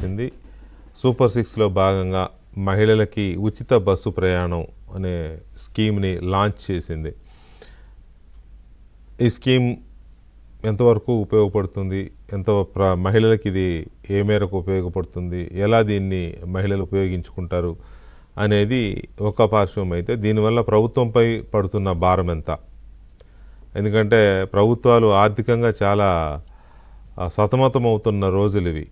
ఉంది. సూపర్ 6లో భాగంగా మహిళలకి ఉచిత బస్సు ప్రయాణం అనే స్కీమ్ని లాంచ్ చేసింది. ఈ స్కీమ్ ఎంతవరకు ఉపయోగపడుతుంది, మహిళలకి ఇది ఏ మేరకు ఉపయోగపడుతుంది, ఎలా దీన్ని మహిళలు ఉపయోగించుకుంటారు అనేది ఒక పార్శ్వం అయితే, దీనివల్ల ప్రభుత్వంపై పడుతున్న భారం ఎంత? ఎందుకంటే ప్రభుత్వాలు ఆర్థికంగా చాలా సతమతం అవుతున్న రోజులు ఇవి.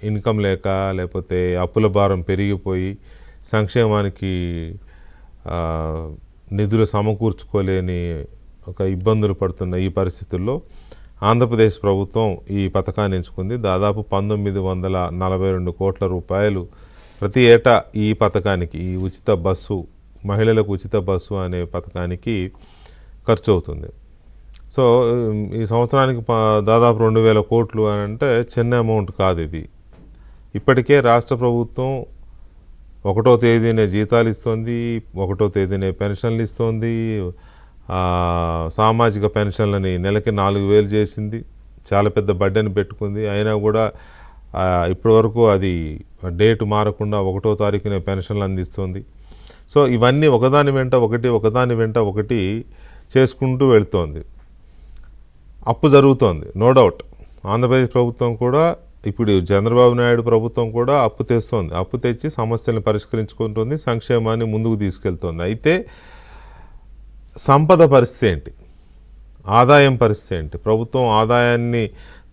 ఇన్కమ్ లేక, లేకపోతే అప్పుల భారం పెరిగిపోయి సంక్షేమానికి నిధులు సమకూర్చుకోలేని ఒక ఇబ్బందులు పడుతున్న ఈ పరిస్థితుల్లో ఆంధ్రప్రదేశ్ ప్రభుత్వం ఈ పథకాన్ని ఎంచుకుంది. దాదాపు 1942 కోట్ల రూపాయలు ప్రతి ఏటా ఈ పథకానికి, ఈ ఉచిత బస్సు, మహిళలకు ఉచిత బస్సు అనే పథకానికి ఖర్చు అవుతుంది. సో ఈ సంవత్సరానికి దాదాపు 2000 కోట్లు అని అంటే చిన్న అమౌంట్ కాదు ఇది. ఇప్పటికే రాష్ట్ర ప్రభుత్వం 1వ తేదీనే జీతాలు ఇస్తుంది, 1వ తేదీనే పెన్షన్లు ఇస్తుంది, సామాజిక పెన్షన్లని నెలకి 4000 చేసింది. చాలా పెద్ద బడ్డని పెట్టుకుంది. అయినా కూడా ఇప్పటి వరకు అది డేట్ మారకుండా 1వ తారీఖునే పెన్షన్లు అందిస్తుంది. సో ఇవన్నీ ఒకదాని వెంట ఒకటి చేసుకుంటూ వెళుతోంది. అప్పు జరుగుతోంది, నో డౌట్. ఆంధ్రప్రదేశ్ ప్రభుత్వం కూడా, ఇప్పుడు చంద్రబాబు నాయుడు ప్రభుత్వం కూడా అప్పు తెస్తోంది. అప్పు తెచ్చి సమస్యలను పరిష్కరించుకుంటుంది, సంక్షేమాన్ని ముందుకు తీసుకెళ్తోంది. అయితే సంపద పరిస్థితి ఏంటి, ఆదాయం పరిస్థితి ఏంటి? ప్రభుత్వం ఆదాయాన్ని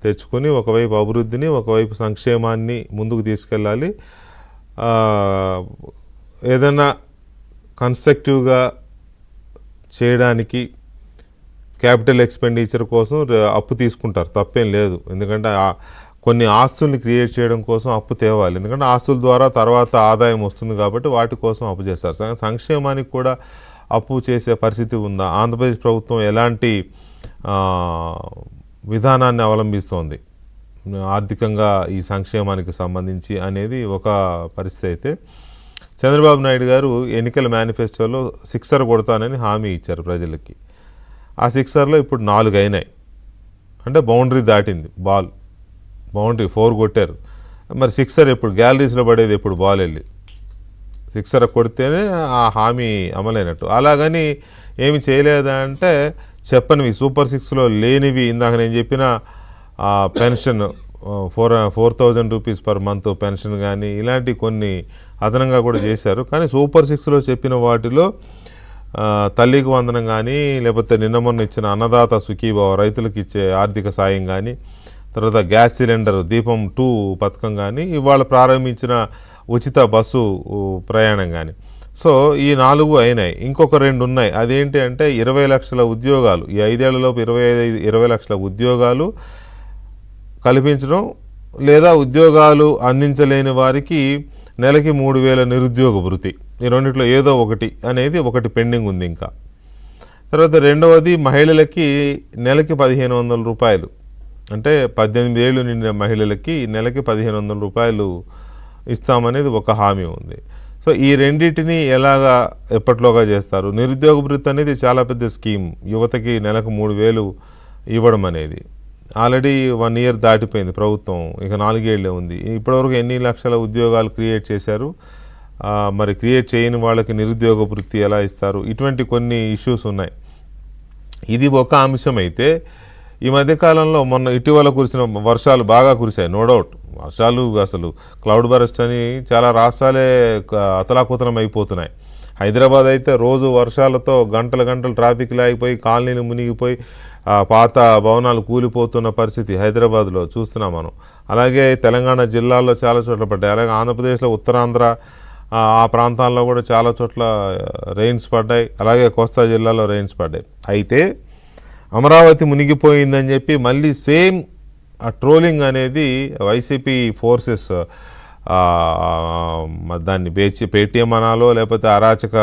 తెచ్చుకొని ఒకవైపు అభివృద్ధిని, ఒకవైపు సంక్షేమాన్ని ముందుకు తీసుకెళ్ళాలి. ఏదైనా కన్స్ట్రక్టివ్గా చేయడానికి క్యాపిటల్ ఎక్స్పెండిచర్ కోసం అప్పు తీసుకుంటారు, తప్పేం లేదు. ఎందుకంటే కొన్ని ఆస్తుల్ని క్రియేట్ చేయడం కోసం అప్పు తేవాలి. ఎందుకంటే ఆస్తుల ద్వారా తర్వాత ఆదాయం వస్తుంది కాబట్టి వాటి కోసం అప్పు చేస్తారు. సంక్షేమానికి కూడా అప్పు చేసే పరిస్థితి ఉందా? ఆంధ్రప్రదేశ్ ప్రభుత్వం ఎలాంటి విధానాన్ని అవలంబిస్తోంది ఆర్థికంగా ఈ సంక్షేమానికి సంబంధించి అనేది ఒక పరిస్థితి. అయితే చంద్రబాబు నాయుడు గారు ఎన్నికల మేనిఫెస్టోలో 6 కొడతానని హామీ ఇచ్చారు ప్రజలకి. ఆ 6లో ఇప్పుడు 4 అయినాయి. అంటే బౌండరీ దాటింది బాల్. బౌండరీ 4 కొట్టారు. మరి 6 ఎప్పుడు గ్యాలరీస్లో పడేది, ఎప్పుడు బాల్ వెళ్ళి 6 కొడితేనే ఆ హామీ అమలైనట్టు. అలాగని ఏమి చేయలేదా అంటే చెప్పనివి, సూపర్ 6లో లేనివి, ఇందాక నేను చెప్పిన pension 4000 rupees per month pension కానీ ఇలాంటి కొన్ని అదనంగా కూడా చేశారు. కానీ సూపర్ 6లో చెప్పిన వాటిలో తల్లికి వందనం కానీ, లేకపోతే నిన్న మొన్న ఇచ్చిన అన్నదాత సుఖీభావ రైతులకు ఇచ్చే ఆర్థిక సాయం కానీ, తర్వాత గ్యాస్ సిలిండర్ దీపం 2 పథకం కానీ, ఇవాళ ప్రారంభించిన ఉచిత బస్సు ప్రయాణం కానీ. సో ఈ 4 అయినాయి. ఇంకొక 2 ఉన్నాయి. అదేంటి అంటే 20 లక్షల ఉద్యోగాలు, ఈ 5 ఏళ్లలోపు 20 లక్షల ఉద్యోగాలు కల్పించడం, లేదా ఉద్యోగాలు అందించలేని వారికి నెలకి 3000 నిరుద్యోగ భృతి. ఈ రెండిట్లో ఏదో ఒకటి పెండింగ్ ఉంది ఇంకా. తర్వాత రెండవది మహిళలకి నెలకి 1500 రూపాయలు, అంటే 18 ఏళ్ళు నిండిన మహిళలకి నెలకి 1500 రూపాయలు ఇస్తామనేది ఒక హామీ ఉంది. సో ఈ రెండింటిని ఎప్పట్లోగా చేస్తారు? నిరుద్యోగ భృతి అనేది చాలా పెద్ద స్కీమ్. యువతకి నెలకు 3000 ఇవ్వడం అనేది ఆల్రెడీ 1 ఇయర్ దాటిపోయింది ప్రభుత్వం, ఇక 4 ఏళ్ళే ఉంది. ఇప్పటివరకు ఎన్ని లక్షల ఉద్యోగాలు క్రియేట్ చేశారు? మరి క్రియేట్ చేయని వాళ్ళకి నిరుద్యోగ వృత్తి ఎలా ఇస్తారు? ఇటువంటి కొన్ని ఇష్యూస్ ఉన్నాయి. ఇది ఒక అంశం. అయితే ఈ మధ్యకాలంలో ఇటీవల కురిసిన వర్షాలు బాగా కురిశాయి, నో డౌట్. వర్షాలు అసలు క్లౌడ్ బరస్ట్ అని చాలా రాష్ట్రాలే అతలాకుతలం అయిపోతున్నాయి. హైదరాబాద్ అయితే రోజు వర్షాలతో గంటలు ట్రాఫిక్ లేకపోయి, కాలనీలు మునిగిపోయి, పాత భవనాలు కూలిపోతున్న పరిస్థితి హైదరాబాద్లో చూస్తున్నాం మనం. అలాగే తెలంగాణ జిల్లాల్లో చాలా చోట్ల పడ్డాయి. అలాగే ఆంధ్రప్రదేశ్లో ఉత్తరాంధ్ర ఆ ప్రాంతాల్లో కూడా చాలా చోట్ల రెయిన్స్ పడ్డాయి. అలాగే కోస్తా జిల్లాలో రెయిన్స్ పడ్డాయి. అయితే అమరావతి మునిగిపోయిందని చెప్పి మళ్ళీ సేమ్ ట్రోలింగ్ అనేది వైసీపీ ఫోర్సెస్ దాన్ని పేటీఎం అనాలో, లేకపోతే అరాచక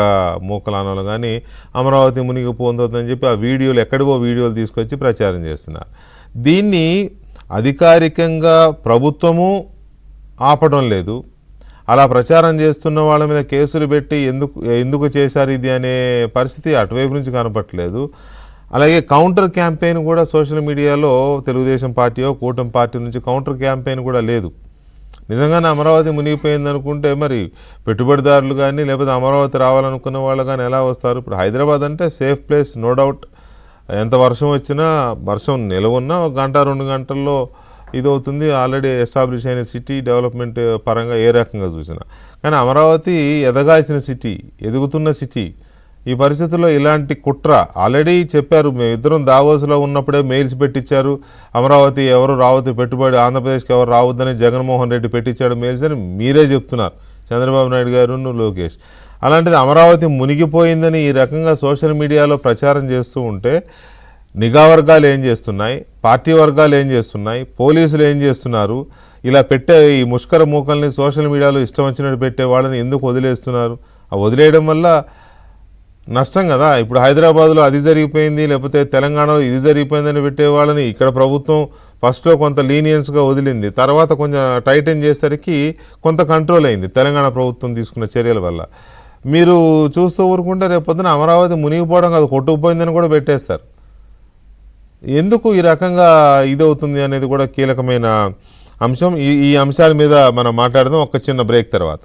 మూకలు అనాలో, కానీ అమరావతి మునిగిపోతుందని చెప్పి ఆ వీడియోలు, ఎక్కడికో వీడియోలు తీసుకొచ్చి ప్రచారం చేస్తున్నారు. దీన్ని అధికారికంగా ప్రభుత్వము ఆపడం లేదు. అలా ప్రచారం చేస్తున్న వాళ్ళ మీద కేసులు పెట్టి ఎందుకు చేశారు ఇది అనే పరిస్థితి అటువైపు నుంచి కనపట్లేదు. అలాగే కౌంటర్ క్యాంపెయిన్ కూడా సోషల్ మీడియాలో తెలుగుదేశం పార్టీయో కూటమి పార్టీ నుంచి కౌంటర్ క్యాంపెయిన్ కూడా లేదు. నిజంగానే అమరావతి మునిగిపోయింది అనుకుంటే మరి పెట్టుబడిదారులు కానీ లేకపోతే అమరావతి రావాలనుకున్న వాళ్ళు కానీ ఎలా వస్తారు? ఇప్పుడు హైదరాబాద్ అంటే సేఫ్ ప్లేస్, నో డౌట్. ఎంత వర్షం వచ్చినా, వర్షం నిలవున్నా 1 గంట 2 గంటల్లో ఇది అవుతుంది. ఆల్రెడీ ఎస్టాబ్లిష్ అయిన సిటీ, డెవలప్మెంట్ పరంగా ఏ రకంగా చూసినా. కానీ అమరావతి ఎదగాల్సిన సిటీ, ఎదుగుతున్న సిటీ. ఈ పరిస్థితుల్లో ఇలాంటి కుట్ర ఆల్రెడీ చెప్పారు. మేమిద్దరం దావోస్లో ఉన్నప్పుడే మెయిల్స్ పెట్టించారు. అమరావతి ఎవరు రావద్దు, పెట్టుబడి ఆంధ్రప్రదేశ్కి ఎవరు రావద్దని జగన్మోహన్ రెడ్డి పెట్టించాడు మెయిల్స్ అని మీరే చెప్తున్నారు, చంద్రబాబు నాయుడు గారు, లోకేష్. అలాంటిది అమరావతి మునిగిపోయిందని ఈ రకంగా సోషల్ మీడియాలో ప్రచారం చేస్తూ ఉంటే నిఘా వర్గాలు ఏం చేస్తున్నాయి, పార్టీ వర్గాలు ఏం చేస్తున్నాయి, పోలీసులు ఏం చేస్తున్నారు? ఇలా పెట్టే ఈ ముష్కర మూకల్ని సోషల్ మీడియాలో ఇష్టం వచ్చినట్టు పెట్టే వాళ్ళని ఎందుకు వదిలేస్తున్నారు? ఆ వదిలేయడం వల్ల నష్టం కదా. ఇప్పుడు హైదరాబాద్లో అది జరిగిపోయింది, లేకపోతే తెలంగాణలో ఇది జరిగిపోయిందని పెట్టేవాళ్ళని ఇక్కడ ప్రభుత్వం ఫస్ట్లో కొంత లీనియన్స్గా వదిలింది, తర్వాత కొంచెం టైటన్ చేసేసరికి కొంత కంట్రోల్ అయింది తెలంగాణ ప్రభుత్వం తీసుకున్న చర్యల వల్ల. మీరు చూస్తూ ఊరుకుంటే రేపు పొద్దున అమరావతి మునిగిపోవడం కాదు, కొట్టుకుపోయిందని కూడా పెట్టేస్తారు. ఎందుకు ఈ రకంగా ఇదవుతుంది అనేది కూడా కీలకమైన అంశం. ఈ అంశాల మీద మనం మాట్లాడదాం ఒక చిన్న బ్రేక్ తర్వాత.